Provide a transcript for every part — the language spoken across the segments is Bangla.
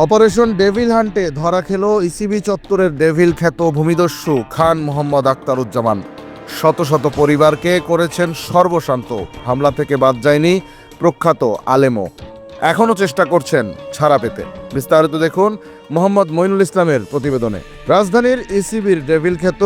অপারেশন ডেভিল হান্টে ধরা খেল ইসিবি চত্বরের ডেভিল খ্যাত ভূমিদস্যু খান মোহাম্মদ আখতারুজ্জামান। শত শত পরিবারকে করেছেন সর্বশান্ত। হামলা থেকে বাদ যায়নি প্রখ্যাত আলেমও। এখনও চেষ্টা করছেন ছাড়া পেতে। বিস্তারিত দেখুন মোহাম্মদ মইনুল ইসলামের প্রতিবেদনে। রাজধানীর ইসিবির ডেভিল খ্যাত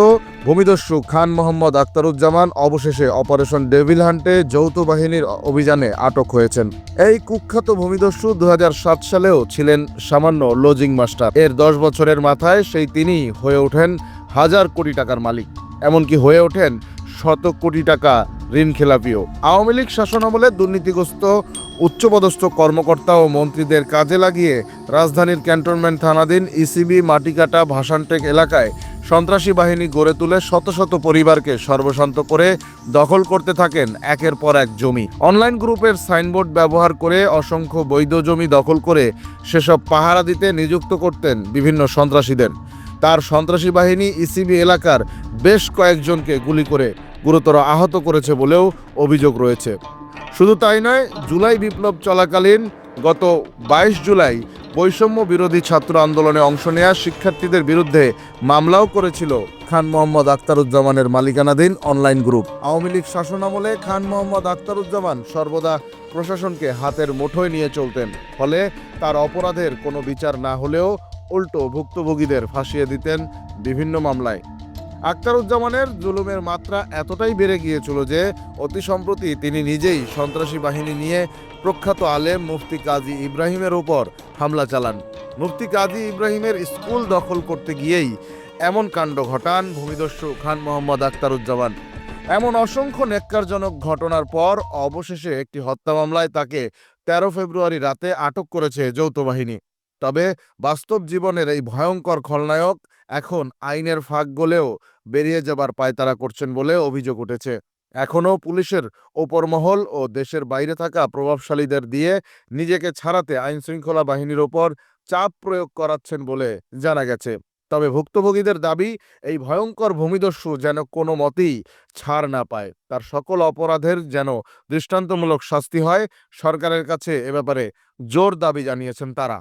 ভূমিদস্যু খান মোহাম্মদ আখতারুজ্জামান অবশেষে অপারেশন ডেভিল হান্টে যৌথ বাহিনীর অভিযানে আটক হয়েছেন। এই কুখ্যাত ভূমিদস্যু 2007 সালেও ছিলেন সামান্য লজিং মাস্টার। এর 10 বছরের মাথায় সেই তিনি হয়ে ওঠেন হাজার কোটি টাকার মালিক, এমনকি হয়ে ওঠেন শত কোটি টাকা ঋণ খেলাপিও। আওয়ামী লীগ শাসনামলে দুর্নীতিগ্রস্ত উচ্চপদস্থ কর্মকর্তা ও মন্ত্রীদের কাজে লাগিয়ে রাজধানীর ক্যান্টনমেন্ট থানাধীন ইসিবি মাটিকাটা ভাসানটেক এলাকায় সন্ত্রাসী বাহিনী গড়ে তুলে শত শত পরিবারকে সর্বশান্ত করে দখল করতে থাকেন একের পর এক জমি। অনলাইন গ্রুপের সাইনবোর্ড ব্যবহার করে অসংখ্য বৈধ জমি দখল করে সেসব পাহারা দিতে নিযুক্ত করতেন বিভিন্ন সন্ত্রাসীদের। তার সন্ত্রাসী বাহিনী ইসিবি এলাকার বেশ কয়েকজনকে গুলি করে গুরুতর আহত করেছে বলেও অভিযোগ রয়েছে। শুধু তাই নয়, জুলাই বিপ্লব চলাকালীন গত 22 জুলাই বৈষম্য বিরোধী ছাত্র আন্দোলনে অংশ নেয়া শিক্ষার্থীদের বিরুদ্ধে মামলাও করেছিল খান মোহাম্মদ আখতারুজ্জামানের মালিকানাধীন অনলাইন গ্রুপ। আওয়ামী লীগ শাসনামলে খান মোহাম্মদ আখতারুজ্জামান সর্বদা প্রশাসনকে হাতের মুঠোয় নিয়ে চলতেন। ফলে তার অপরাধের কোনো বিচার না হলেও উল্টো ভুক্তভোগীদের ফাঁসিয়ে দিতেন বিভিন্ন মামলায়। আখতারুজ্জামানের জুলুমের মাত্রা এতটাই বেড়ে গিয়েছিল যে অতি সম্প্রতি তিনি নিজেই সন্ত্রাসী বাহিনী নিয়ে প্রখ্যাত আলেম মুফতি কাজী ইব্রাহিমের উপর হামলা চালান। মুফতি কাজী ইব্রাহিমের স্কুল দখল করতে গিয়েই এমন কাণ্ড ঘটান ভূমিদস্যু খান মোহাম্মদ আখতারুজ্জামান। এমন অসংখ্য ন্যাক্কারজনক ঘটনার পর অবশেষে একটি হত্যা মামলায় তাকে 13 ফেব্রুয়ারি রাতে আটক করেছে যৌথ বাহিনী। তবে বাস্তব জীবনের এই ভয়ঙ্কর খলনায়ক এখন আইনের ফাঁক গলেও বেরিয়ে যাবার পায়তারা করছেন বলে অভিযোগ উঠেছে। এখনও পুলিশের ওপর মহল ও দেশের বাইরে থাকা প্রভাবশালীদের দিয়ে নিজেকে ছাড়াতে আইনশৃঙ্খলা বাহিনীর ওপর চাপ প্রয়োগ করাচ্ছেন বলে জানা গেছে। তবে ভুক্তভোগীদের দাবি, এই ভয়ঙ্কর ভূমিদস্যু যেন কোনো মতেই ছাড় না পায়, তার সকল অপরাধের যেন দৃষ্টান্তমূলক শাস্তি হয়। সরকারের কাছে এ ব্যাপারে জোর দাবি জানিয়েছেন তারা।